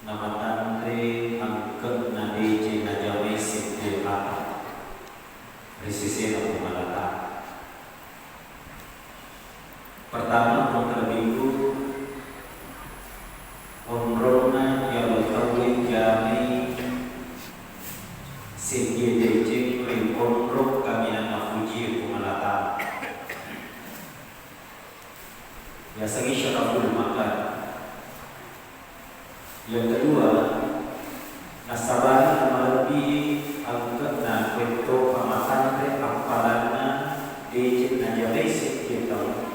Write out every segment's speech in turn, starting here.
namatante angkep na DJ na jaway sipil apa resisi na pumalata. Pertama kung terminggu Onrona yang bertawin jami segi DJ onrok kami na fuji pumalata. Biasanya syaraful makan. Yang kedua, nasabah lebih angkat na kwento pamakan re apalanna DJ na basic kita.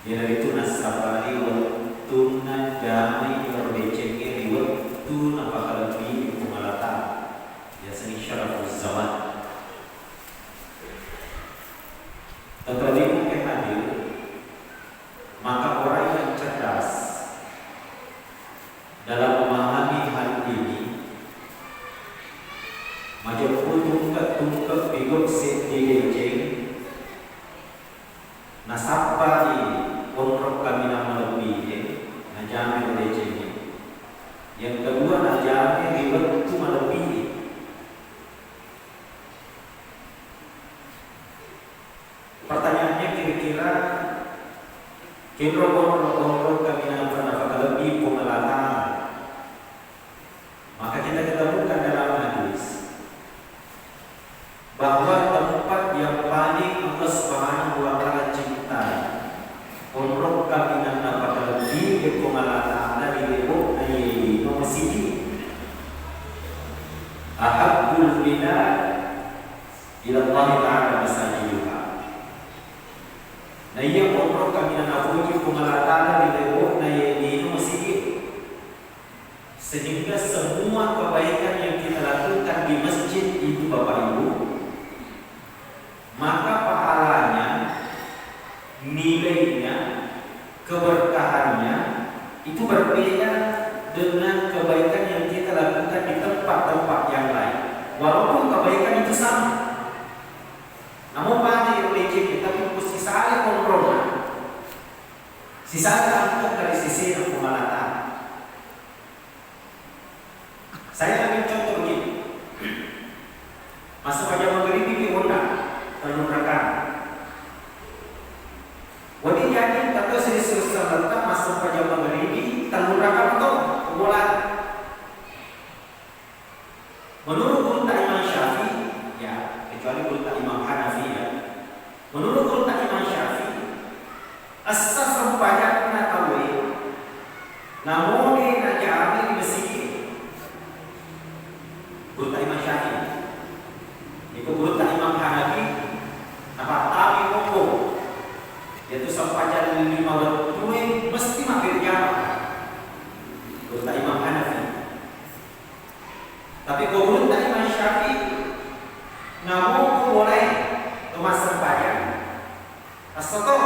Yaitu nasabah waktu na damai DJ ini waktu na lebih pumalata. Biasanya syaraful zaman. Tetapi mungkin hadir, maka orang yang cerdas dalam memahami hal ini, majapun tungkap bigok sedih nasabah di onrok kami nama lebih, najame lebih. Yang kedua najame ribet itu lebih. Pertanyaannya kira-kira onrok kami nama lebih pengelatan. Maka kita ketemukan dalam hadis bahwa tempat yang paling Allah Subhanahu wa Ta'ala cintai onrok kami dapat lebih di pengalatan dari lebok dari masjid. Ahabbul bilad ila Allah Ta'ala masajiduha. Nah yang onrok kami dapat lebih pengalatan dari lebok dari masjid. Sehingga semua kebaikan yang kita lakukan di masjid itu Bapak Ibu, maka pahalanya, nilainya, keberkahannya itu berbeda dengan kebaikan yang kita lakukan di tempat-tempat yang lain. Walaupun kebaikan itu sama, namun pada religion kita pun sisanya kontrol, sisanya angkat dari sisi kemalatan. Saya ambil contoh begini. Masa pada maghrib di Honda, Tanjung Rekan. Wadi jadi kata serius serta masa pada maghrib di Tanjung Rekan atau bola. Menurut guru Imam Syafi'i, ya kecuali guru Imam Hanafi ya. Menurut guru Imam Syafi'i, asas rempahnya kena tahu. Namun dia nak ambil di masjid. Guru Imam Syafi'i, itu guru Imam Hanafi, apa tapi koko, yaitu sempajan 5 waktu mesti mampir jamaah. Guru Imam Hanafi. Tapi guru Imam Syafi'i, namun boleh kemas sempajan. Asalkan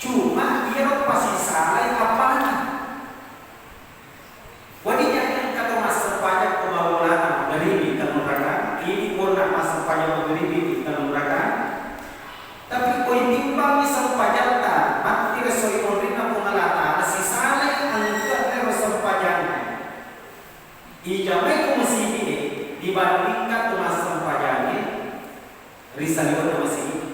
cuma dia pasti salah apa lagi. Wadinya kata masa pajak kemaulana dari di Tanurakan ini pun masa pajak dari di Tanurakan. Tapi kau timbang misal pajak tak mati resoi onrina pengalata si salah angkat resoi pajak. Ijamai kau masih ini dibandingkan masa pajaknya risaliwan masih ini.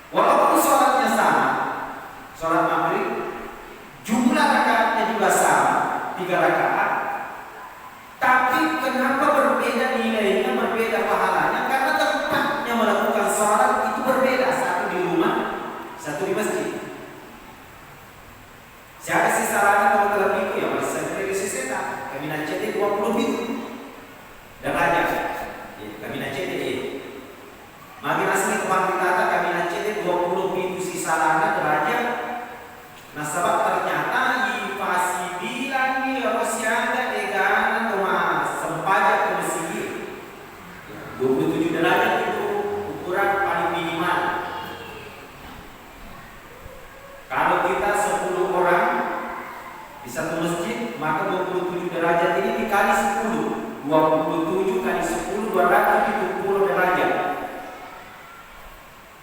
Walaupun sholatnya sama, sholat maghrib jumlah rakaatnya juga sama, 3 rakaat. Tapi kenapa berbeda nilainya, berbeda pahalanya? Karena tempatnya melakukan sholat itu berbeda. Satu di rumah, satu di masjid. Saya kasih saran kalau dalam minggu ya, masih saya beri sisena. Kami nak cetek 20 minggu. Dan aja, kami nak cetek. Makin asli kemarin kata kami nak cetek 20 minggu sisa lana derajat. Nah sebab ternyata ifasi bilang ni Rosiada egan atau sempajak ke Mesir 27 derajat itu ukuran paling minimal. Kalau kita 10 orang di satu masjid, maka 27 derajat ini dikali 10. 27 kali 10 270 derajat.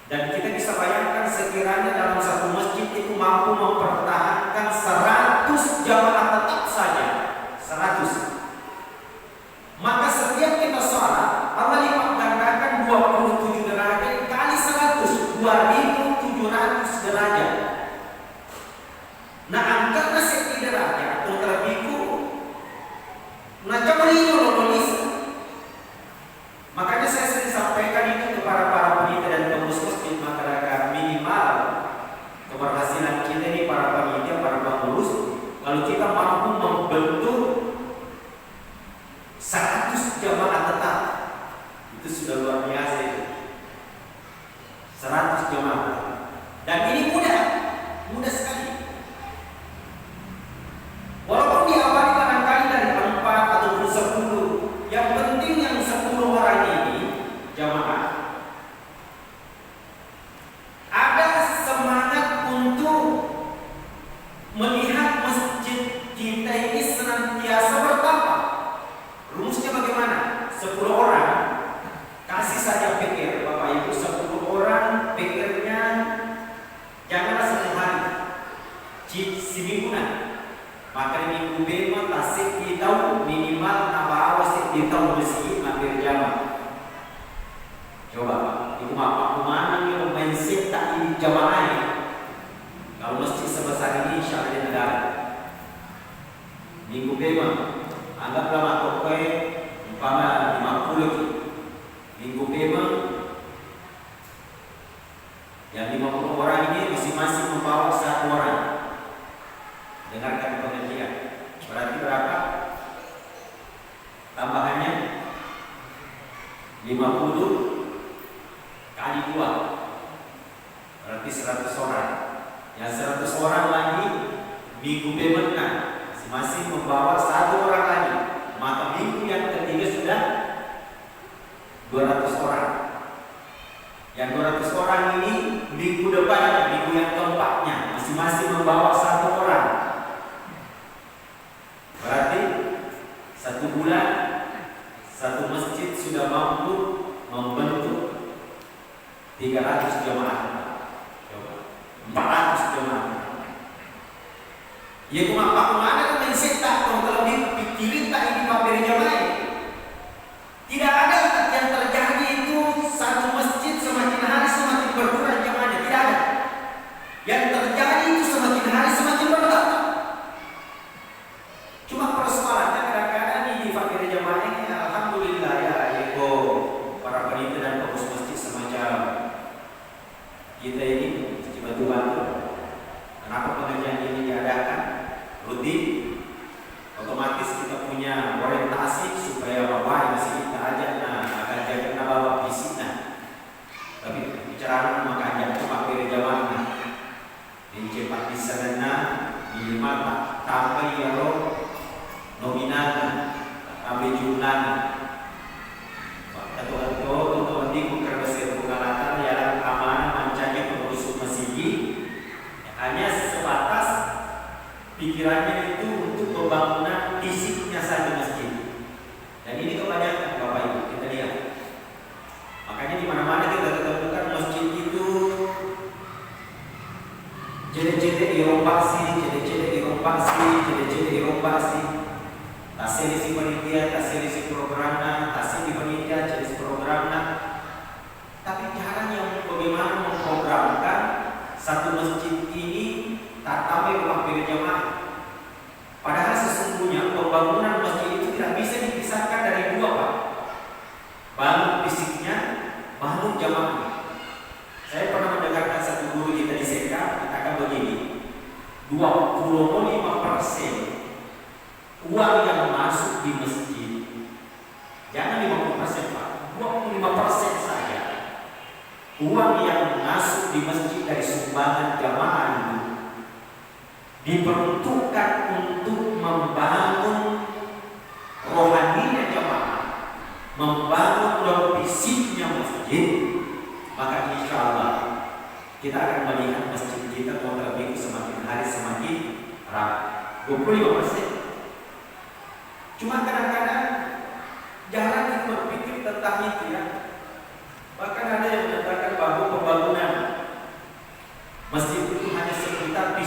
Dan kita bisa bayangkan sekiranya dalam satu masjid itu mampu mempertahankan 100 jamaah tetap saja, 100. Maka setiap kita sholat, Allah lipat gandakan 27 derajat kali 100, 2700 derajat. Nah, angkatlah setiap derajat atau terbiku. Nah, coba ini loh bisa. Makanya saya sering sampaikan itu kepada para panitia dan pengurus masjid, maka minimal keberhasilan kita ini para panitia, para pengurus, kalau kita mampu membentuk 100 jamaah tetap, itu sudah luar biasa itu. 100 jamaah. Dan ini mudah sekali. Walaupun diawali barangkali dari 4 ataupun 10, yang penting yang 10 orang ini jamaah ada semangat untuk melihat masjid kita ini senantiasa bertambah. Rumusnya bagaimana? 10 orang kasih saja pikir, Bapak Ibu, 10 orang pikirnya janganlah satu hari, semingguan. Maka minggu bema tasik ditau minimal nambah awas ditau masjid hampir jamaah. Coba itu apa mana yang mindset tak ini jamaah. Kalau masjid sebesar ini insya Allah di negara minggu bema anggaplah matokai umpama 50 minggu bema yang 50 orang ini masing-masing membawa 1 orang. Dengarkan pengajian. Berarti berapa? Tambahannya 50 kali 2. Berarti 100 orang. Yang 100 orang lagi minggu bemenang masing-masing membawa 1 orang lagi. Maka minggu yang ketiga sudah 200 orang. Yang 200 orang ini minggu depannya, minggu yang keempatnya masing-masing membawa 1 orang. Berarti 1 bulan 1 masjid sudah mampu membentuk 300 jamaah. 400 jamaah. Ya kemana kan mindset tak terlebih pikirin tak ini papir jamaah. Tidak ada yang terjadi itu 1 masjid semakin hari semakin berkurang jamaahnya, tidak ada. Yang terjadi itu semakin hari semakin bertambah. Cuma persoalannya kadang-kadang ini fakir jamaah ini alhamdulillah ya Eko para panitia dan pengurus masjid semacam kita ini bantu-bantu. Kenapa pengajian ini diadakan rutin? Otomatis kita punya orientasi supaya bahwa masih kita ajak akan jaga bawa fisiknya. Tapi bicara makanya fakir jamaah ini cepat di sana minimal tambah ya nominalnya, ambil jumlahnya. Atau untuk nanti bukan besar pengalatan yang amanah mancanya pengurus masjid hanya sebatas pikirannya itu untuk pembangunan fisiknya saja masjid. Dan ini kebanyakan Bapak Ibu kita lihat. Makanya di mana-mana kita ketemukan masjid itu jadi irompasi, jadi irompasi. Tasih di panitia, tasih di programnya, tasih di panitia, jadi programnya. Tapi cara yang bagaimana memprogramkan 1 masjid ini tak sampai ke jamaah. Padahal sesungguhnya pembangunan masjid itu tidak bisa dipisahkan dari 2, Pak. Bangun fisiknya, bangun jamaah. Saya pernah mendengarkan 1 guru kita di SK katakan begini, 25% uang yang masuk di masjid, jangan 50% Pak, 25% saja uang yang masuk di masjid dari sumbangan jamaah itu diperuntukkan untuk membangun rohaninya jamaah, membangun fisiknya masjid. Maka insya Allah kita akan melihat masjid kita terlebih semakin hari semakin ramai. 25%. Cuma kadang-kadang jarang kita berpikir tentang itu ya. Bahkan ada yang mengatakan bahwa pembangunan masjid itu hanya sekitar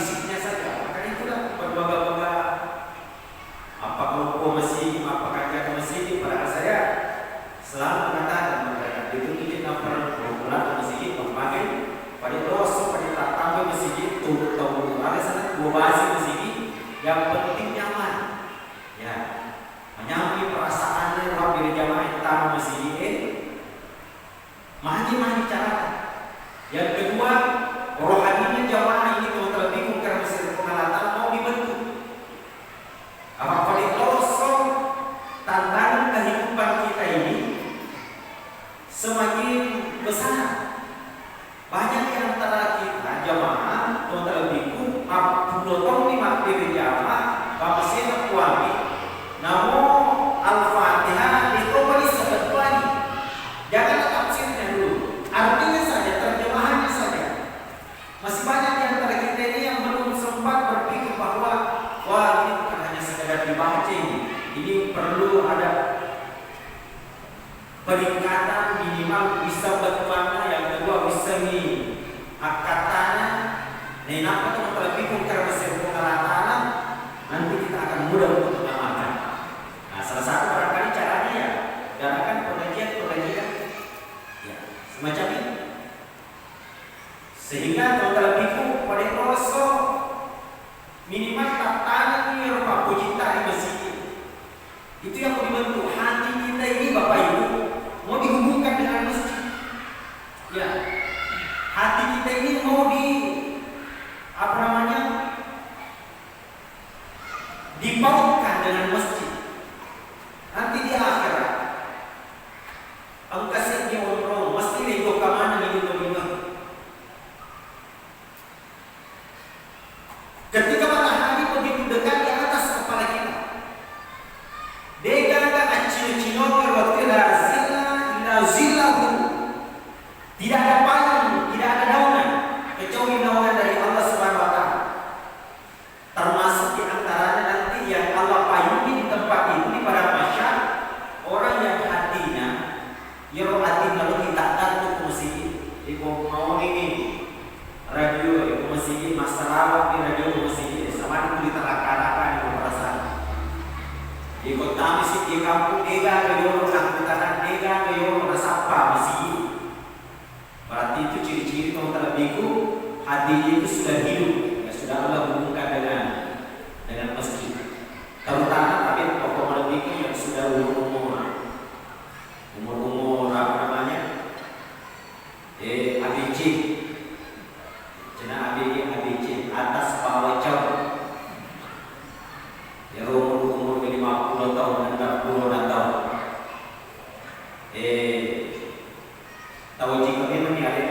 baca ini perlu ada peningkatan minimal bisa bermakna, yang kedua bisa ni akatana nenapa tu terlebih karena pengalaman nanti kita akan mudah untuk mengamalkan. Nah, salah satu barangkali caranya ya adakan pengajian ya semacam ini, sehingga terlebih pada rasa minimal tatanan ni rupa pujita di masjid itu yang membentuk hati kita ini, Bapak Ibu, mau dihubungkan dengan masjid. Ya, hati kita ini mau dipautkan dengan masjid. Nanti di akhirat, angkasa dia orang mesti lego kemana itu lima. Ketika matahari begitu dekat di atas kepala kita, dega acil-cino waktu zillahu, tidak ada payung, tidak ada daunan kecuali naungan dari Allah Subhanahu wa taala. Termasuk di antaranya nanti yang Allah payungi di tempat itu di padang mahsyar, orang yang hatinya kalau tidak datang ke masjid, mau ini radio ke masjid, masalah di radio ke masjid, sama itu diteraka-raka di perasaan. Ikut kami sih di kampung dega radio angkutan dega radio nasapa masjid. Berarti itu ciri-ciri kalau terlebihku hatinya itu sudah hidup, ya sudah Allah hubungkan dengan masjid. Terutama tapi pokok lebihku yang sudah umur apa namanya? ABC. Cina ABC atas bawah jauh. Ya umur 50 tahun dan 60 tahun. Tahu jika memang ni ada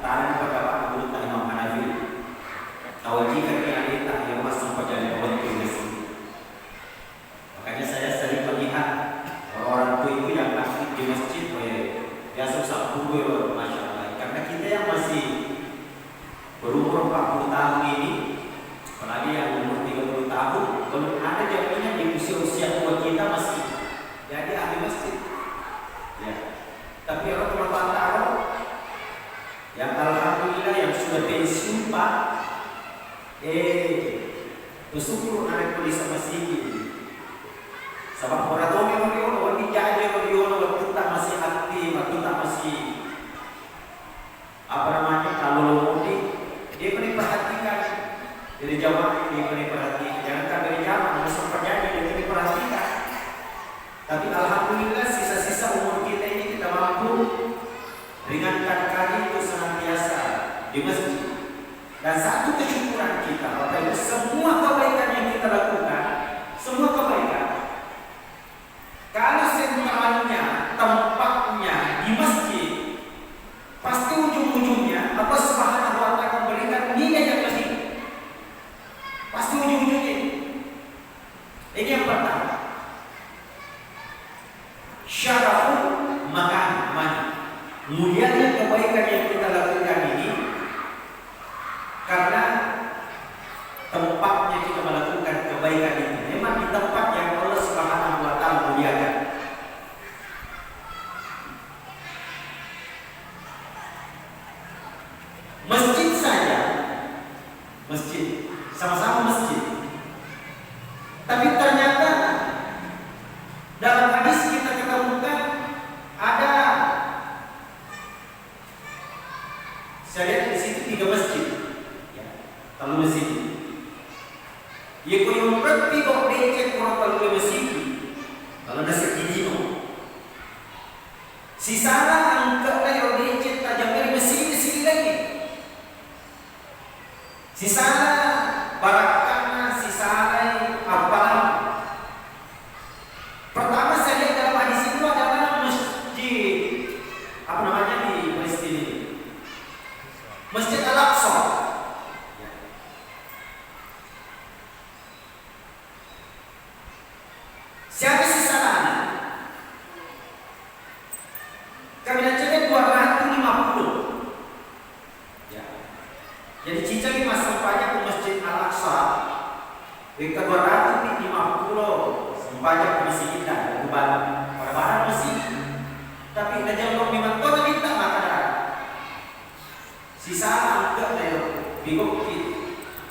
tanah pada mulut Imam Hanafi. Tahu jika ni ada yang masuk pada orang tua masjid. Makanya saya sering melihat orang tua itu yang aktif di masjid, dia susah kubur, masya Allah. Karena kita yang masih berumur 40 tahun ini, apalagi yang umur 30 tahun, belum ada jaminan di usia tua kita masih jadi ahli masjid. Ya. Tapi orang tahu yang alhamdulillah yang sudah pensiun Pak, bersyukur anak polis masjid. Sebab orang tua memang orang dijaga orang kita masih aktif, kita masih apa namanya kalau dia boleh perhatikan dari jamaah, dia boleh perhatikan. Jangan dari jamaah masuk perjanjian dia boleh perhatikan. Tapi alhamdulillah sisa-sisa umur kita ini kita mampu ringankan kaki itu senantiasa di masjid. Dan satu kesyukuran kita, Bapak Ibu, semua kebaikan yang kita lakukan, semua kebaikan, kalau sentralnya, tempatnya di masjid, pasti ujung-ujungnya Allah Subhanahu wa taala memberikan nilai yang lebih. Pasti ujung-ujungnya. Ini yang pertama. Syaraful makan mani. Mulianya kebaikan yang kita lakukan ini karena tempatnya kita melakukan kebaikan ini memang di tempat yang Allah Subhanahu wa taala muliakan. Masjid saja, masjid, sama-sama masjid. Tapi ternyata dalam hadis kita ketemukan ada, saya lihat di situ 3 masjid. Ya, kalau masjid. Ya kau yang berarti kau becek orang kalau masjid. Kalau nasi gini, sisana angkatlah yang becek tajam dari masjid ke sini lagi. Sisana barakana, sisana apalan. Pertama saya lihat dalam hadis itu adalah masjid apa namanya di Palestina ini, Masjid Al-Aqsa. Siapa sisana? Kami nak 250. Ya. Jadi cicak ini masuk banyak ke Masjid Al-Aqsa. Kita 250 sempajak ke masjid kita bukan pada masjid. Tapi najam kau memang kau tak minta makanan. Sisa angkat dari bigok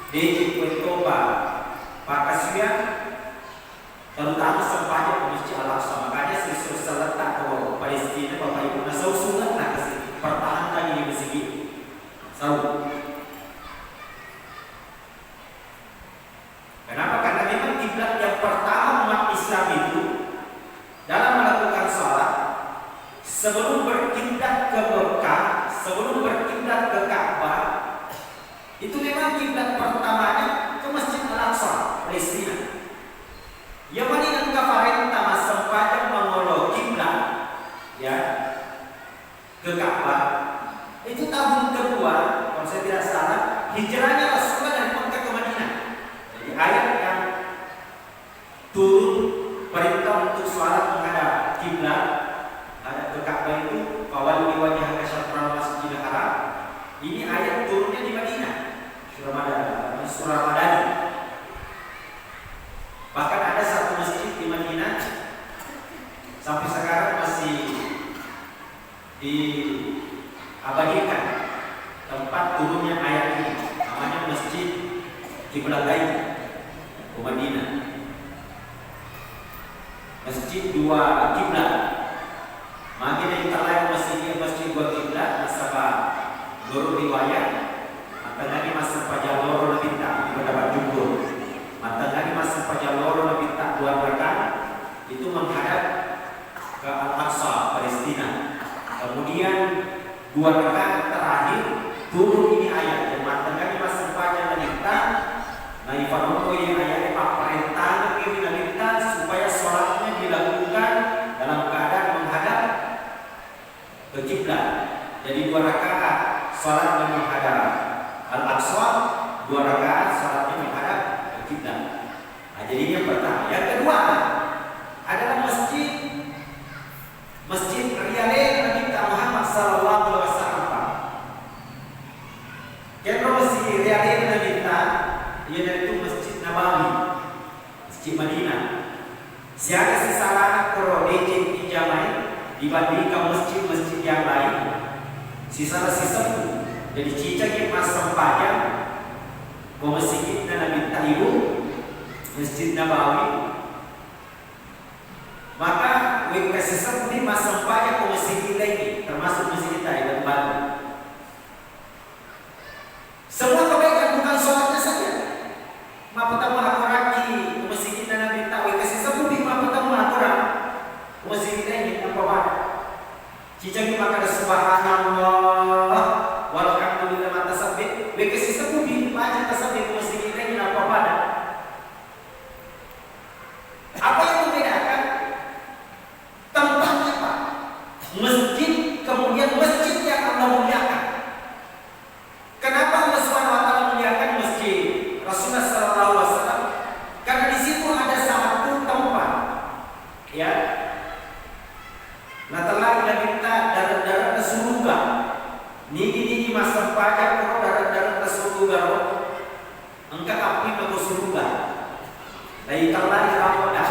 DJ Kuetoba Pakasian terutama sempajak ke masjid Al-Aqsa. Makanya sesuatu seletak ke Palestina Bapak Ibu nasau sunat nak kasih pertahankan ini masjid. Tahu? Kenapa? Karena memang kiblat yang pertama umat Islam itu dalam melakukan sholat sebelum berkiblat ke Mekah, sebelum berkiblat ke Ka'bah, itu memang kiblat pertamanya ke Masjid Al-Aqsa, Palestina. Yang mana yang kafarin tama sempajak mengolok kiblat, ya, ke Ka'bah. Itu tahun kedua, kalau saya tidak salah, hijrahnya Rasulullah dari Mekah ke Madinah. Jadi ayat yang turun perintah untuk sholat menghadap kiblat, hadap ke Ka'bah itu, fawalli wajhaka syatral masjidil haram. Ini ayat turunnya di Madinah, surah Madani. Bahkan ada satu masjid di Madinah sampai sekarang masih diabadikan tempat turunnya ayat ini, namanya Masjid Qiblatain di Madinah. Masjid dua kiblat. Makin yang terlalu masjid dua kiblat nasabah loro riwayat. Matangani masa pajaloro lebih tak di pendapat jumhur. Matangani masa pajaloro lebih tak dua rakaat itu menghadap ke Al-Aqsa Palestina. Kemudian dua rakaat terakhir turun ini ayat yang matangani masa pajal lebih tak. Nah ifanono yang ayat perintah kriminalitas supaya sholatnya dilakukan dalam keadaan menghadap ke kiblat. Jadi dua rakaat sholatnya menghadap Al-Aqsa, dua rakaat sholatnya menghadap ke kiblat. Nah, jadi ini yang pertama. Yang kedua adalah masjid Riyadh Nabi Muhammad sallallahu alaihi wasallam. Kalau masjid Riyadh Nabi yaitu Masjid Nabawi, Masjid Madinah. Siapa sih salah kalau DJ dijamai dibandingkan masjid-masjid yang lain? Sisa satu. Jadi cicaknya pasang pajak ke Masjid Nabi Ibu, Masjid Nabawi. Maka kasih satu di pasang pajak ke masjid kita ini, termasuk masjid kita yang baru. Semua kebaikan bukan sholatnya saja. Mapatama hakuraki masjid kita Nabi Tawi kasih sebut di mapatama hakurak masjid kita ini apa pada cicak maka subhanallah walhamdulillah mata sabit kasih sebut di macam tasabit masjid kita ini apa pada apa yang membedakan tempatnya Pak masjid kemudian masjid yang Allah muliakan. Kenapa Allah Subhanahu wa taala muliakan masjid Rasulullah sallallahu alaihi wasallam? Karena di situ ada satu tempat, ya. Nah telah kita minta darah-darah ke surga. Niki masa pajak kalau darah-darah ke surga, engkau api ke surga. Dari telah dirapada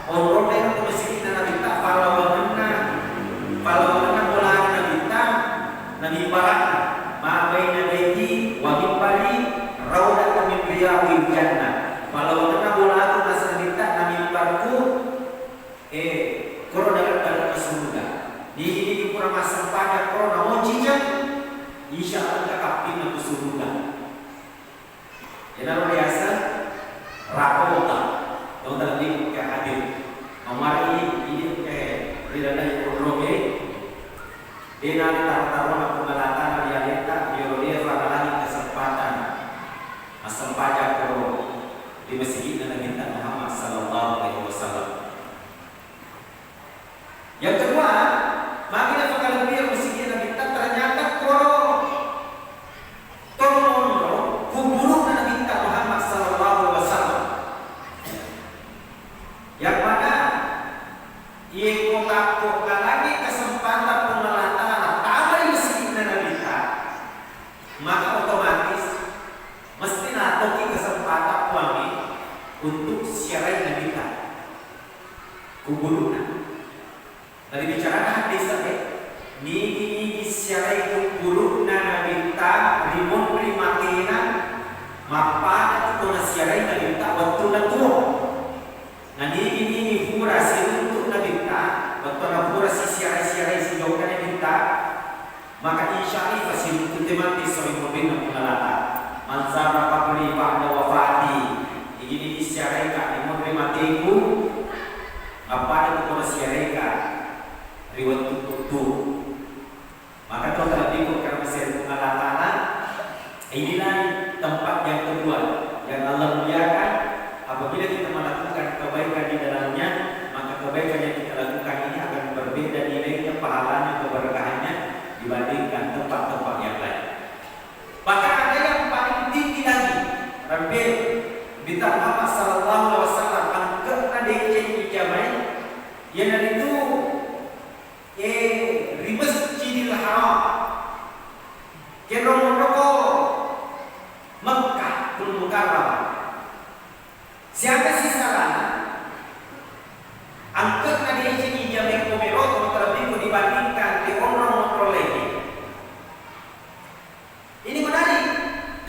orang yang ke masjid Nabi tak kalau bola Nabi tak Nabi barat ma baina baiti wa mimbari raudatan min riyadil jannah. Kalau kena bola aku masa minta Nabi barku koro dalam surga. Di kurang masa pada koro mau cicak insyaallah tak kapin ke surga. Jadi biasa rakota dong tadi ke hadir. Nomor ini ridana roge dena taruh pengalatan realita biologi lagi kesempatan asal pajak kalau di masjid Nabi Muhammad sallallahu alaihi wasallam. Yang kedua, makin kalau dia masjid Nabi ternyata kalau kubur Nabi Muhammad sallallahu alaihi wasallam. Yang mana ia kota lagi kesempatan pengelatan maka otomatis mesti natoki kesempatan puangi untuk siarai Nabi. kuburuna. Tadi bicara hadis tadi, nigi siarai kuburuna nabita rimun rimakina mapa tu nasiarai nabita waktu natuo. Nigi pura untuk nabita waktu napura si siarai si jauhkan nabita, maka insya Allah fasil kutemati soi mobil namunalata. Manzara pakli pada wafati, ini siarai ka rimun rimakiku apa ada tu nasiarai ka riwat tutu. Maka kalau terhadap karena masih pengalaman, inilah tempat yang kedua yang Allah muliakan. Apabila kita melakukan kebaikan di dalamnya, maka kebaikan yang kita lakukan ini akan berbeda nilainya, pahalanya, keberkahannya dibandingkan tempat-tempat yang lain. Bahkan ada yang paling tinggi lagi, Rabbi Bita Muhammad Sallallahu Alaihi Wasallam angkat ada yang jamai, yang dari itu di Masjidil Haram kerong roko Mekah Bul Mukarram. Siapa sih salah? Angkat nadi ini jamai komerot terlebih dibandingkan di orang lagi. Ini menarik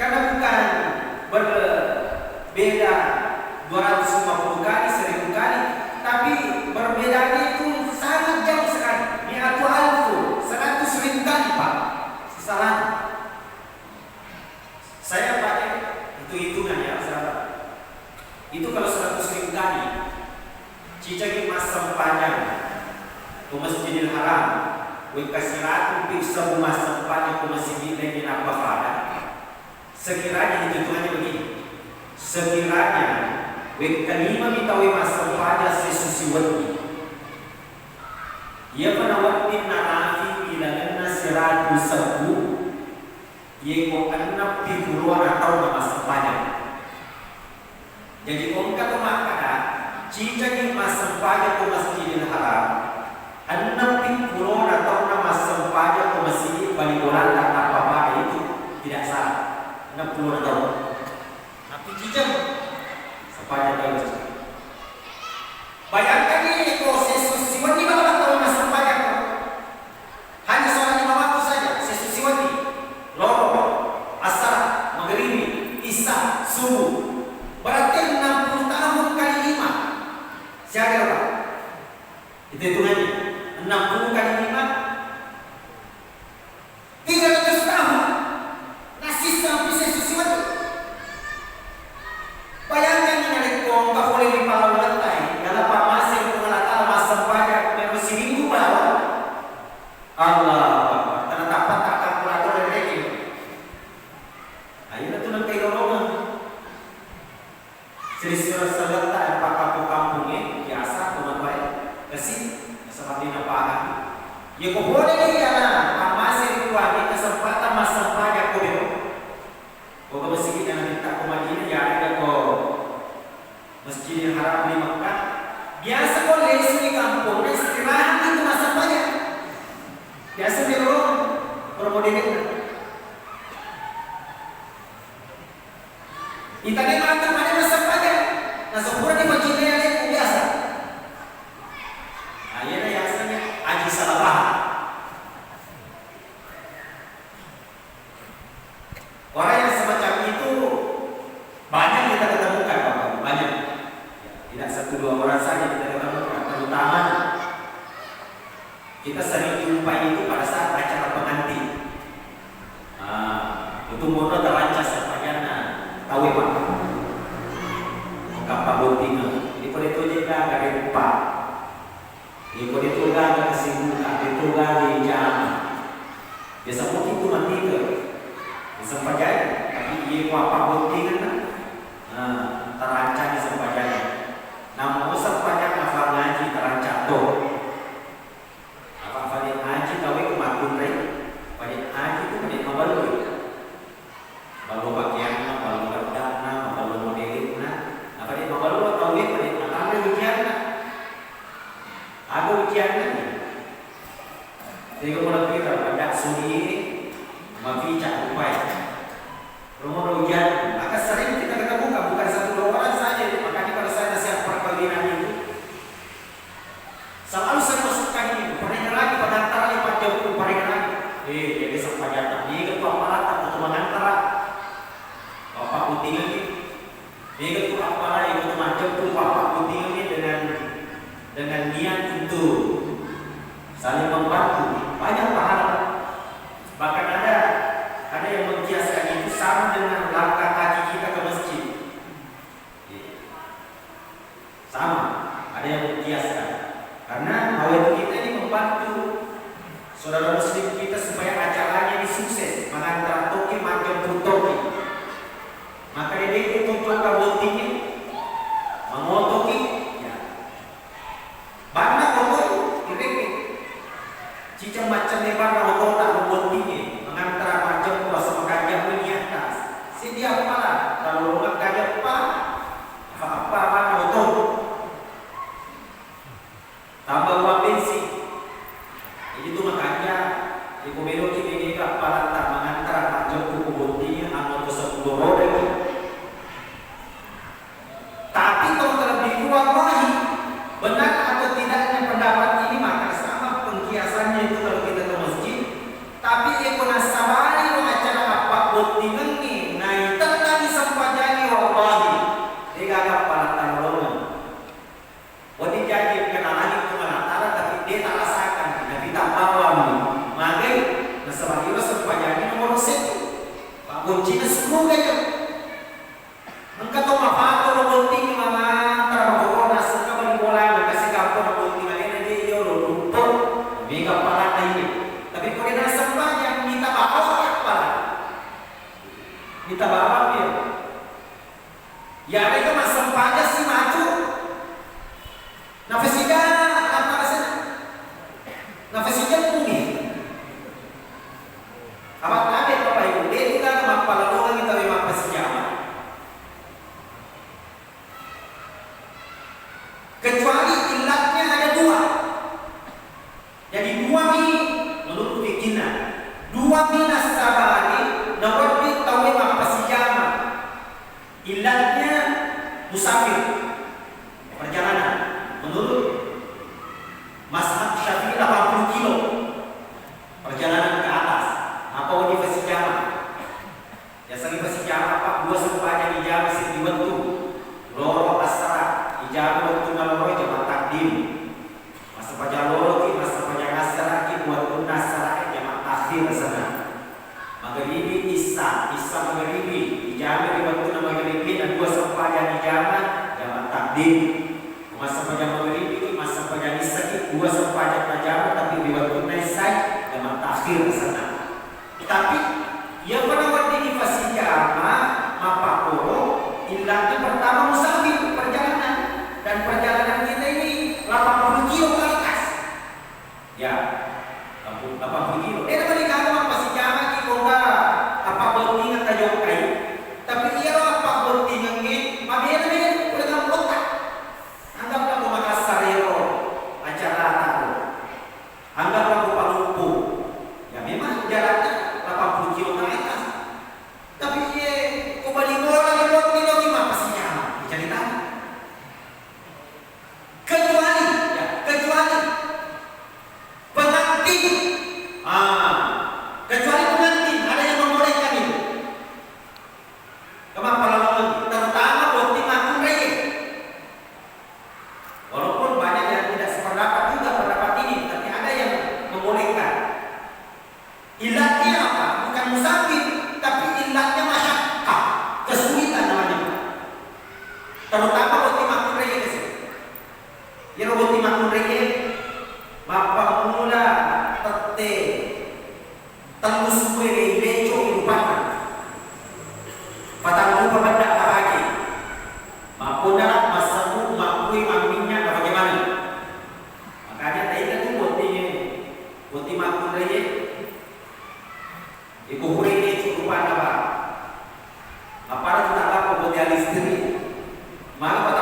karena bukan berbeda 250 kali, 1000 kali, tapi berbedanya itu sangat jauh sekali. Mi'atu alfu, 100.000 kali Pak. Salah. Saya pakai hitungan ya, sahabat. Itu kalau 100.000 kali, cicaki masa panjang ke Masjidil Haram, wikasiratu piksa masa panjang ke Masjidil Haram apa pada. Sekiranya hitungannya begini. Sekiranya wikalima mitawi masa panjang sesusiwati. Ia penawatin narafi bilangnya siratu serbu. Ia kok enam puluhan atau nama sepanjang. Jadi kau kata makna jika di masa panjang ke Masjidil Haram 60 atau nama sepanjang ke Masjid Bali Bolan tak apa-apa itu tidak salah 60 atau tapi jika sepanjang ke Masjid. Bayangkan ini proses susiwati berapa tahun masa panjang hanya sholat 5 waktu saja sesusiwati loro asar maghribi isya subuh. Berarti 60 tahun kali 5. Siapa berapa? Itu hitungannya. 60 kali 5 300 tahun. Nasi sampai sesuatu. Bayangkan ini kau tak boleh dipalau lantai. Dalam masa yang mengalami masa panjang merusi minggu bawah. Allah karena dapat tak kalkulator dari ini. Ayo tu nak kailan Sisi Rasulullah tak pakai kampungnya biasa cuma baik kasih seperti nampakan. Ya kau boleh ni jalan masih kuat kesempatan masa panjang kau itu. Kau masih jangan minta kau Madinah ya ada kau Masjidil Haram di Makkah. Biasa kau lesi di kampung istirahat itu masa panjang. Biasa di rumah bermodern. Kita ni mantap mana masa panjang. Nah, sempurna di Madinah yang lain biasa. Ayat yang asalnya Haji Salabah. Orang yang semacam itu banyak kita ketemukan, Bapak. Banyak. Tidak 1-2 orang saja kita ketemukan. Terutama kita sering jumpai itu pada saat acara pengantin. Itu mono terancas sepanjangnya. Tahu Pak? Kapal botingan. Iko dito jika dari Pak. Iko dito gaga kesibukan. Dito gaga jam. Biasa mungkin itu mati ke. Bisa pajak. Tapi iko apa botingan terancam bisa pajak. Namun sepajak nafal ngaji terancam tuh. Apa yang ngaji tahu itu makun rek. Pada ngaji itu pada mabalu. Balu pakaiannya, balu berdana, Mereka tu apalah itu macam tu bapak putih ini dengan niat untuk saling membantu. Banyak pahala. Bahkan ada yang mengkiaskan itu sama dengan langkah kaki kita ke masjid. Sama, ada yang mengkiaskan. Karena awal kita ini membantu saudara muslim kita supaya acaranya ini sukses, mengantar toki macam toki. Maka dia itu tujuan kabutinya mengotoki ya. Banyak orang ini cicam macam lebar kalau tak kabutinya mengantar macam kuasa makanya di atas. Sedia apa? Kalau orang kaya apa mana otot tambah uang bensin. Itu makanya ibu Melo ini apa tak mengantar macam kuku buntinya atau sepuluh roda. Tapi kalau terlebih wallahi benar atau tidaknya pendapat ini maka sama pengkiasannya itu kalau kita ke masjid. Tapi ekonomi sabari acara apa bunti nengi naik tentang sempajani wallahi dia agak pada tanggungan. Wadi jadi kenalan itu menantara tapi dia tak rasakan. Nabi tak bawa maka nasabari sempajani nomor 1. Pak kuncinya semua kaya. Engkau tahu apa kalau bunting mama terbawa nasi kembali bola kasih kapur bunting ini dia lupa mega pala ini. Tapi kalau dia sembah yang minta bawa apa? Minta bawa dia. Ya mereka mas sembah aja sih maju. Nafasiga apa sih? Nafasiga bunyi. Apa ada bapak ibu dia juga nama palalongan kita memang nafasiga. Kecuali ilatnya ada 2. Jadi 2 ini menurut fikihna 2 minas sabari dapat ditahui apa sijama. Ilatnya musafir perjalanan menurut mazhab Syafi'i 80 kilo perjalanan ke atas apa wajib sijama. Ya sering sijama Pak 2 sempatnya di jam sediwatu loro asara ijab waktu naloro jamaah takdim masa pajaloro ki masa pajangasara ki buat unasara jamaah takhir sana maghribi isya maghribi ijab di waktu maghribi dan 2 sempajan ijab jamaah takdim masa pajan maghribi ki masa pajan isya ki 2 sempajan pajama tapi di waktu isya jamaah takhir sana. Tapi yang pada waktu ini fasijama mapakoro ilatnya pertama musafir perjalanan dan perjalanan kita ini 80 kilo ke atas. Ya, 80 kilo. Dapat dikatakan apa sih jangan kita apa penting atau jauh kayu. Tapi ia apa penting ini? Mabena udah dalam otak. Anggaplah aku Makassar yo acara tahu. Anggaplah aku Palumpu. Ya memang jaraknya 80 kilo ke atas. Tapi ia kembali bola di bawah ini apa sih jangan? Dicari tahu. Kecuali pengantin. Kecuali pengantin ada yang membolehkan itu. Kenapa lagi? Terutama buat tim akun raya. Walaupun banyak yang tidak sependapat juga pendapat ini, tapi ada yang membolehkan. Ilatnya apa? Bukan musafir, tapi ilatnya masyakkah, kesulitan namanya. Terutama buat tim akun raya ke sini. Ya robot tim akun raya, bapak mula tete tembus kue leco lupakan. Patang lupa benda lagi. Maupun dalam masamu makui aminnya bagaimana? Makanya tadi kan buat tim akun raya. Ibu huri cukup apa? Apa tak apa buat listrik? Malah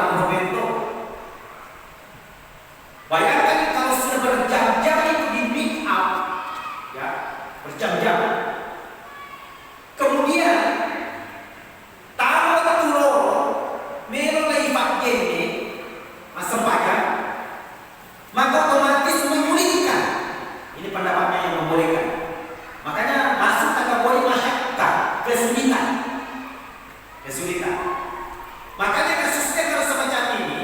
Makanya kasusnya kalau semacam ini,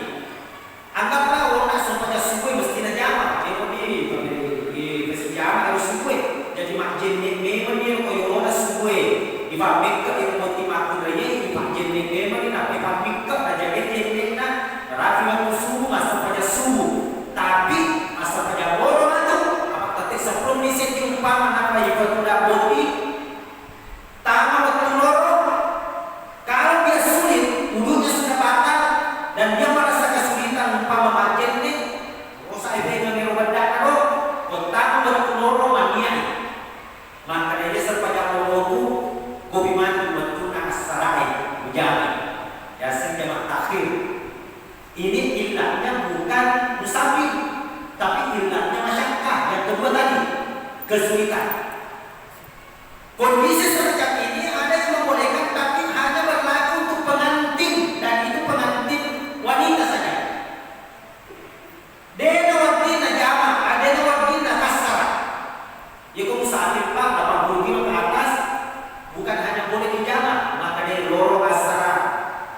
anggaplah orang semuanya suwe mestinya jama, di kesejama harus suwe. Jadi mak jenik memang dia koyo orang suwe. Iba make yang moti makun raya, iba jenik memang dia nak iba make aja jenik na. Rafi waktu subuh masa pada subuh. Tapi masa pada borong itu, apa tadi sebelum diseti umpama apa iba tidak boti, tangan waktu lorong. Kalau dia sulit, wudhunya sudah batal dan dia merasa kesulitan umpama majen ni, usah ibu yang ngerobat lo, otak berkuloro mania. Maka dia sepanjang loroku, kopi mandi bertuna sarai, ujamin. Ya sejak takhir. Ini ilahnya bukan musafir, tapi ilahnya masyarakat. Yang kedua tadi, kesulitan. Kondisi semacam ini ada yang membolehkan, tapi hanya berlaku untuk pengantin, dan itu pengantin wanita saja. Dena wanita jama, ada wanita kasar. Ya kamu saat pak 80 kilo ke atas, bukan hanya boleh dijama, maka dia loro kasar,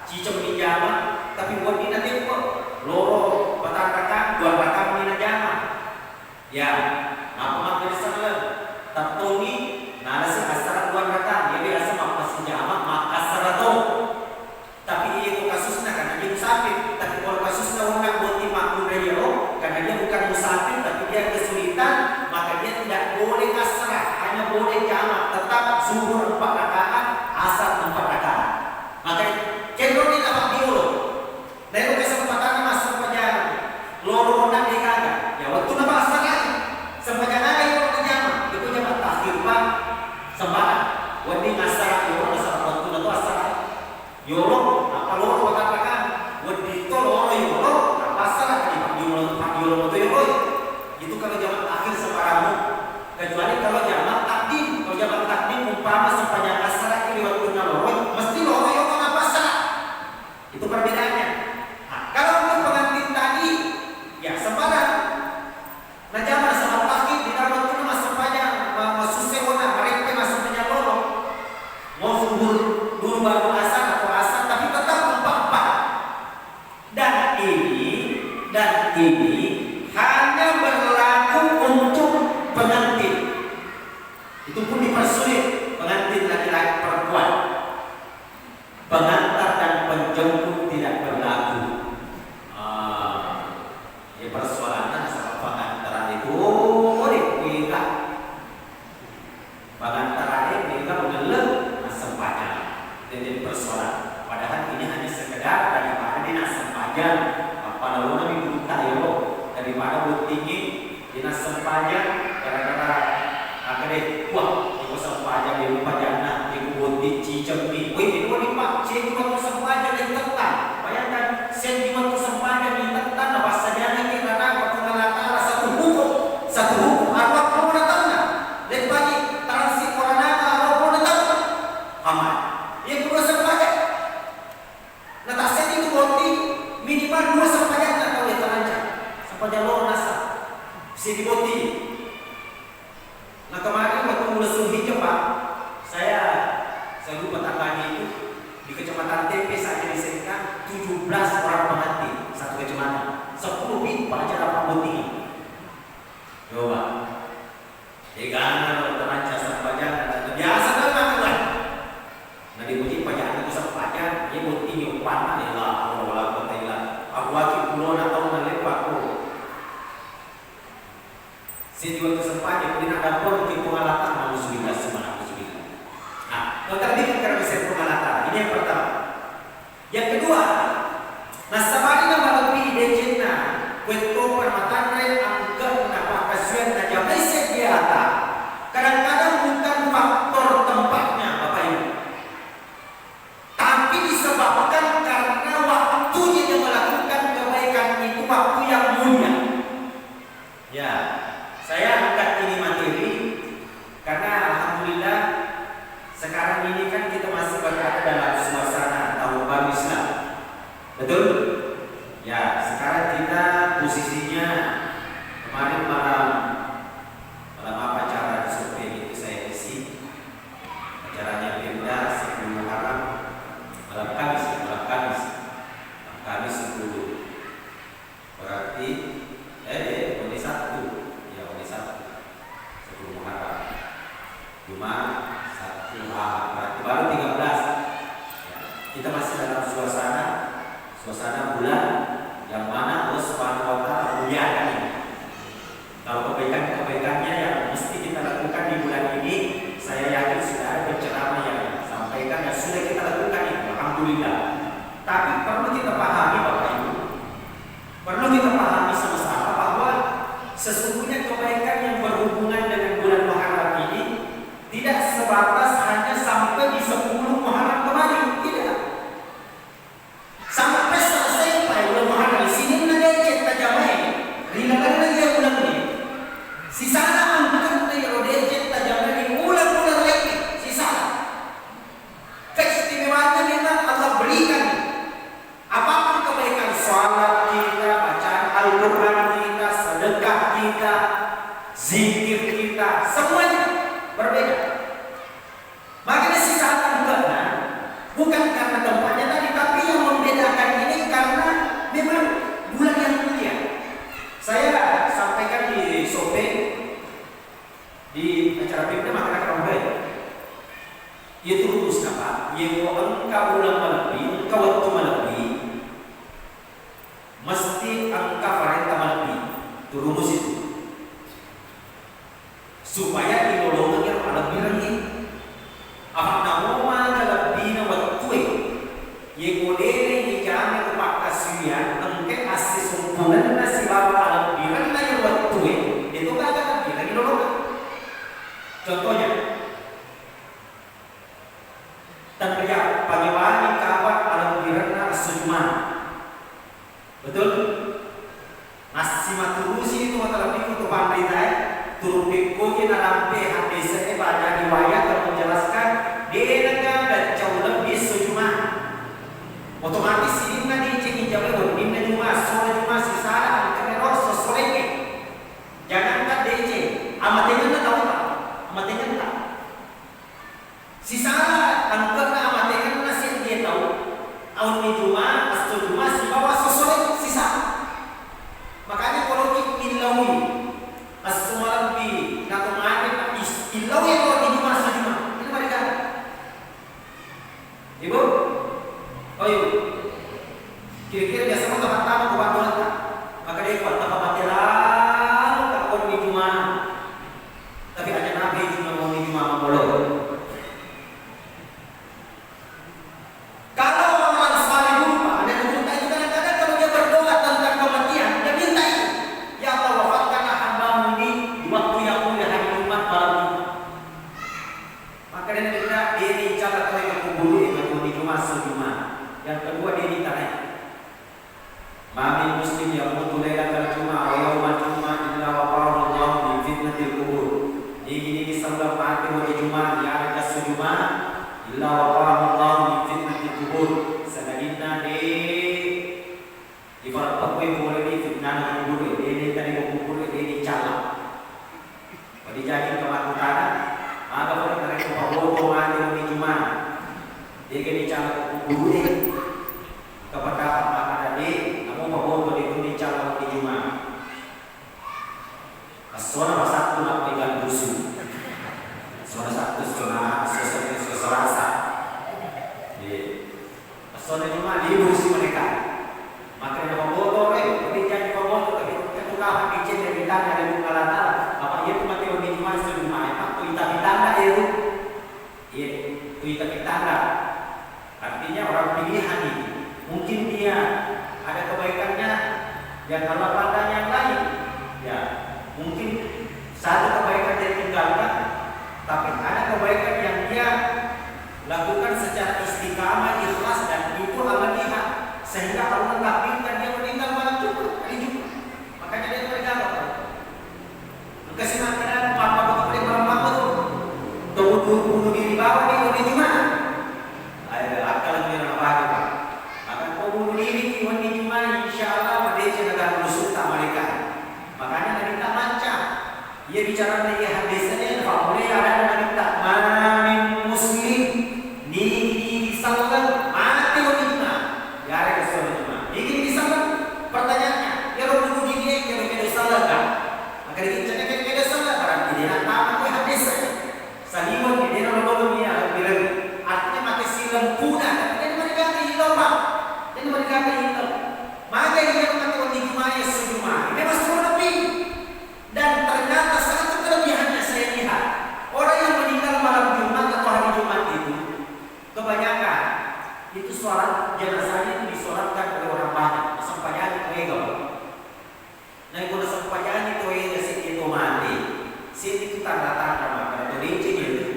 cicem dijama, tapi wanita dia loro petang-petang, dua petang wanita jama. Ya, maaf dari sana, tapi nah ada sih asal dua kata, dia biasa maaf jama, maaf asal atau. Tapi itu kasusnya karena dia musafir. Tapi kalau kasusnya orang boti makmum raya, karena dia bukan musafir, tapi dia kesulitan, maka dia tidak boleh kasrah, hanya boleh jama, tetap zuhur 4 rakaat, asar 4 rakaat. Maka cenderung dia dapat diulur. Lalu kesempatan masuk pada loro nak dikaga. Ya waktu nama asar lagi, sepanjang ada yang jama, itu jama takhir pak. Sembarang, wadi asar yoro asar waktu itu asar yoro apa loro katakan wadi itu loro apa asar di yoro itu yoro itu kalau zaman akhir separahmu, kecuali kalau zaman takdim. Kalau zaman takdim umpama sepanjang asar itu waktu loro mesti loro yoro apa asar, itu perbedaannya. Nah, kalau untuk pengantin tadi ya sembarang nah zaman sama takdim di dalam waktu masuk sepanjang masuk sewona mereka masuk penyaloro mau subur dulu baru asar atau asar, tapi tetap empat. Dan ini hanya berlaku untuk pengantin. Itu pun dipersulit pengantin laki-laki perempuan. Pengantar dan penjemput tidak berlaku. Ya persoalannya sama pengantaran itu kuikat. Pengantaran ini kan mengelak sempatnya. Jadi persoalan. Padahal ini hanya sekedar daripada dinas sempajan. Apa namanya minta yo daripada butinggi dinas sempajan gara-gara akhirnya wah itu sempajan di rumah jana di buti cicem ni. Wih itu ni pak cik cuma tu sempajan di tekan. Bayangkan sen cuma tu sempajan di tekan apa saja lagi karena waktu ngalata satu hukum arwah kamu datang na. Dan bagi transit corona arwah datang aman. Yang kedua sempajan. Nah tak sen itu boti minimal 2 sempajan tak tahu yang terancam. Sempajan loro nasa. Sini boti. Nah kemarin waktu mulai suhi Pak, saya lupa tanggalnya itu di kecamatan TP saja disekat 17 orang pengantin satu kecamatan, 10 bin pelajar apa boti. Coba, kalau terancam sempajan biasa kan makan. Nah di boti pajak itu sempajan, dia boti nyupan adalah orang kota ilah. Aku wakil pulau atau nalepak aku. Sini waktu sempajan, kita nak dapur di pengalatan manusia semana manusia. Nah, kalau tadi kan karena bisa pengalatan, ini yang pertama. Yang kedua, nasabari na malapi dejena kwento permatan rin angkat napakasyan na jamay sedyata. Kadang-kadang bukan faktor tempatnya Bapak Ibu, tapi disebabkan karena waktunya yang melakukan kebaikan itu waktu yang mulia. Ya, saya angkat ini materi karena alhamdulillah sekarang ini kan kita masih berada dalam suasana tahun baru Islam. Betul? Ya, sekarang kita posisinya kemarin malam apa acara seperti itu saya isi. Acaranya Pemda sebelum Muharram malam Kamis. aslian engke asli sumpunan nasi bawa alam biran na yung waktu itu gak ada bilang inologa. Contohnya tanpa pagawaan kawan alam biran na sujuma. Betul? Masih maturusi itu matalapi ko to pamritay turupik ko kinarampe hadis pada riwayat yang menjelaskan dia negara jauh lebih sujuma. Otomatis ini kan dicengin jauh ini cuma sore cuma sisara kerero sesuai. Jangan kan DC amatnya nggak tahu pak, amatnya nggak. Sisara angkatnya amatnya nasi dia tahu. Awal ini cuma asal cuma si bawa sesuai sisa. Makanya kalau kita ilawi asal lebih nato main ilawi kalau di cuma sejuma itu mereka. Ibu, oh ibu, kira-kira biasa mau tempat tamu ke bantuan tak? Maka dia buat tempat mati lalu tak pun di cuma. Tapi aja nabi cuma mau di cuma mengolok. Kalau orang sekali lupa dan minta itu kadang-kadang kalau dia berdoa tentang kematian dia minta itu. Ya Allah wafatkanlah hambamu ini di waktu yang mulia hari Jumat malam Jumat. Maka dia minta dia dicatat oleh kubur di Jumat sejumat. Yang kedua dia ditanya. Mami muslim yang mutu lailatul Jumat wa yaumal Jumat illa waqahu Allah min fitnatil kubur. Ini sebab mati di Jumat ya ada sejumat illa waqahu Allah min fitnatil kubur. Sadadina di farat apa boleh di fitnah kubur ini tadi kubur ini dicala. Pada jadi kematian ada boleh mereka bawa mati di Jumat. Dia kini dicala kubur ini kepada maka tadi kamu bawa di dicala di Jumat. Suara satu nak pegang busu. Suara satu suara selasa. Suara Jumat di busu mereka. Maka yang bawa ini jadi bawa tapi ketukahan kecil yang kita ada di Kalata. Apa ia tu mati di Jumat sejumat. Apa kita tanda itu? Iya, kita tanda. Artinya orang pilihan ini. Mungkin dia ada kebaikannya yang Allah pandang yang lain. Ya, mungkin satu kebaikan dia tinggalkan, tapi ada kebaikan yang dia lakukan secara istiqamah, ikhlas dan itu Allah lihat sehingga Allah takdirkan dia meninggal malam Jumat, hari Jumat. Makanya dia berjaga. Kasih makanan papa betul dia malam tuh. Bunuh diri bawa di hari Jumat. Ada akal yang apa Pak? Akan kau bunuh diri di hari Jumat, insyaallah mereka akan menusup mereka. Makanya Nabi tak macam. Ia bicara lagi hadisnya, kalau boleh ada Nabi tak mamin muslim ni disalahkan mati hari Jumat. Ya ada kesalahan Jumat. Ini disalahkan. Pertanyaannya, ya lo bunuh diri yang kita disalahkan. Maka dia kita salah berarti dia tak tahu hadis. Salimun dia orang dia bilang artinya mati silam punah. Dan mereka hilang Pak. Dan mereka hilang. Maka dia mati hari Jumat sejumat. Ini masuk lebih. Dan ternyata satu kelebihannya saya lihat orang yang meninggal malam Jumat atau hari Jumat itu kebanyakan itu sholat jenazahnya itu disolatkan oleh orang banyak. Sampaian itu ego. Nah kalau sampaian itu ego itu mati. Sini itu tanda-tanda maka itu licin itu.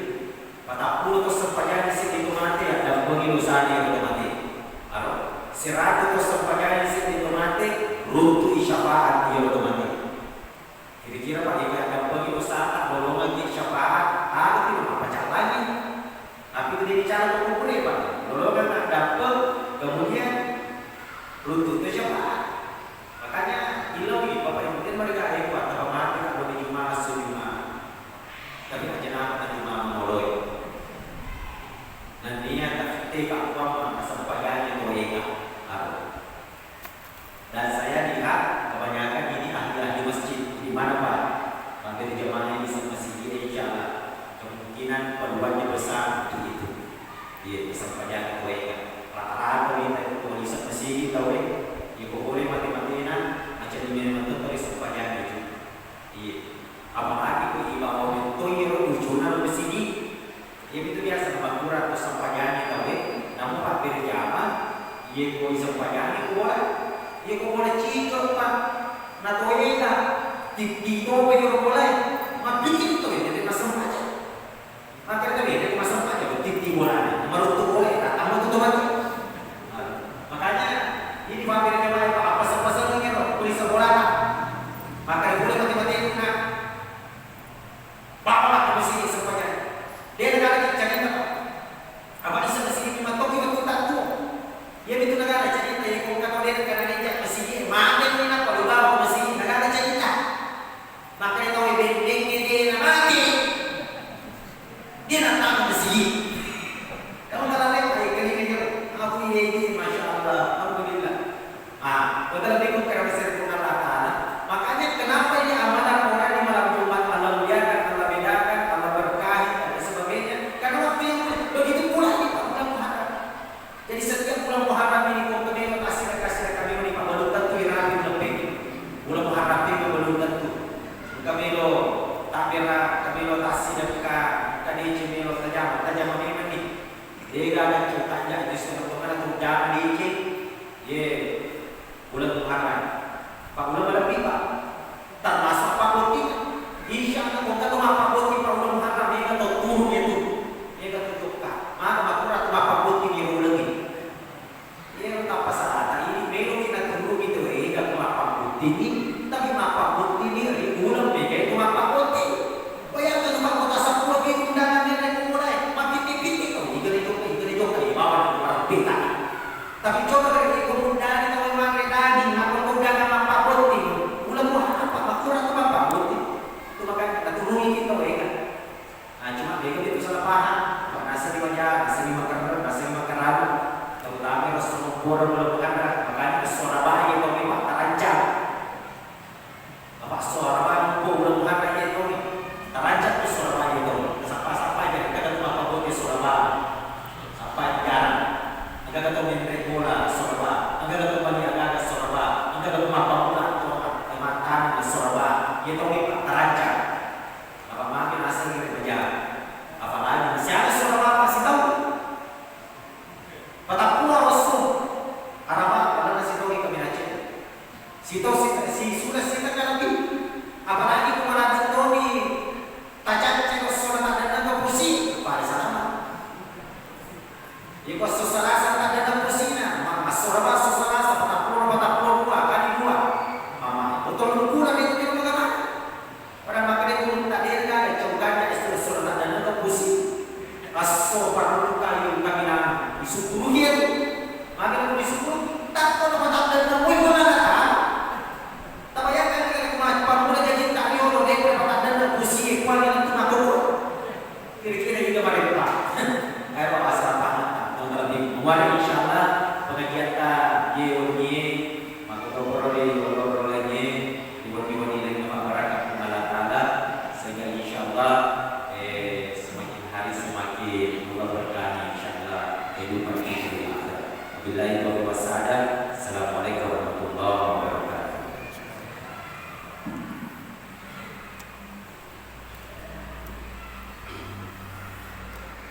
Pada puluh sampaian itu mati ada pengilusan yang mati. Kalau 100 sampaian itu mati runtuh syafaat dia mati. Kira-kira Pak jika ada bagi usaha golongan di syafaat ada tidak apa caranya? Tapi itu dibicara kubur ya Pak. Golongan tak dapat kemudian lututnya syafaat. Makanya ilawi Bapak Ibu mungkin mereka hebat atau mati kalau di Jumat sejumat. Tapi aja nak Jumat mengoloi. Nantinya tak ketika uang sampaian itu enggak. Dan saya lihat kebanyakan ini ahli-ahli masjid. Mana Pak? Sampai di jemaah ini masih insya kemungkinan peluangnya besar begitu. Iya, sampai jangan kue. Rata-rata kita itu kalau bisa masih tahu pagani ko wala. Iya ko wala chito pa na toyeta. Dito pa yung wala. Mabikit to eh, jadi masam aja. Maka kita beda masam aja, diti wala. Maruto wala, tamu tuh mati. Makanya ini pamir kemana apa pasal-pasal ini loh, tulis bola. Maka boleh mati-mati na. Bawa ke sini semuanya. Dia negara cerita apa di sini cuma toki waktu tak tu. Ya itu negara cerita yang kalau dia negara dia mesti mana ni nak kalau bawa mesti negara cerita. Maka dia tahu bending dia mati. Dia nak tahu mesti. Kamu kalau lihat kali aku ini masya-Allah, alhamdulillah. Betul bingung kerana saya pun Allah Taala. Makanya kenapa ini amanah orang di malam Jumat Allah muliakan, Allah bedakan, Allah berkahi dan sebagainya. Karena waktu yang begitu pula di bulan Muharram. Jadi setiap bulan Muharram ini komponen kasih kami menimpa belum tentu irami lebih. Bulan Muharram itu belum tentu. Kami lo takbira, kami lo tasih dan kadi cemilo tajam memang ni. Dia ada tanya itu sebenarnya tu jangan diikin. Ye bulan Muharram. Pak bulan malam tiba. Termasuk apa putih? Insya Allah bukan tu apa putih Pak bulan Muharram dia kata turun itu. Dia kata tukar. Maka makurat apa putih dia ulang ini. Dia tak pasal ini belum kita tunggu itu. Kata apa putih ini. Tapi apa putih ini ulang dia itu apa putih. Bayangkan apa kota 10 ribu undangan dia mulai mati pipit itu. Igeri jokai bawa orang pita. Tapi coba dari kemudian itu memang redani, apa undangan apa putih. Ulang apa makurat apa putih. Itu makanya kita turuni kita kan. Cuma dia itu salah paham. Nasi di wajah, nasi makan rabu. Terutama Rasulullah bulan makanya Surabaya itu memang terancam. Apa Surabaya itu bulan itu terancam di Surabaya itu. Sampai jadi kadang apa putih Surabaya. Sampai jarang. Agak tahu main bola Surabaya, agak tahu banyak agak Surabaya, agak tahu apa pula atau makan di Surabaya. Itu ni terancam. Apa makin asal ini kerja. Apalagi siapa Surabaya masih tahu. Patapua Rasul. Araba pada nasi tahu kami Aceh. Si sudah kita kan lagi. Apalagi kemana tahu ni tajam cek Surabaya dan apa pusing pada sana. Iko susalasa tak ada pusina, mama Surabaya susalasa patapur kali dua. Mama betul ukuran itu dia bagaimana? Pada maka dia pun tak ada congkanya istri Surabaya dan ada pusing. Aso paru kayu kami nak disukuru dia. Maka dia disukuru tak tahu apa tak ada mui mana tak. Tak bayangkan kalau cuma paru jadi tak dia orang dia tak ada pusing kuali itu nak turun. Kira-kira juga mereka. Ayo asal Wala insyaallah pengajian ye maka ngobrol lagi ibu-ibu ini dengan masyarakat Allah Taala sehingga insyaallah semakin hari semakin Allah berkahi insyaallah kehidupan kita. Wabillahi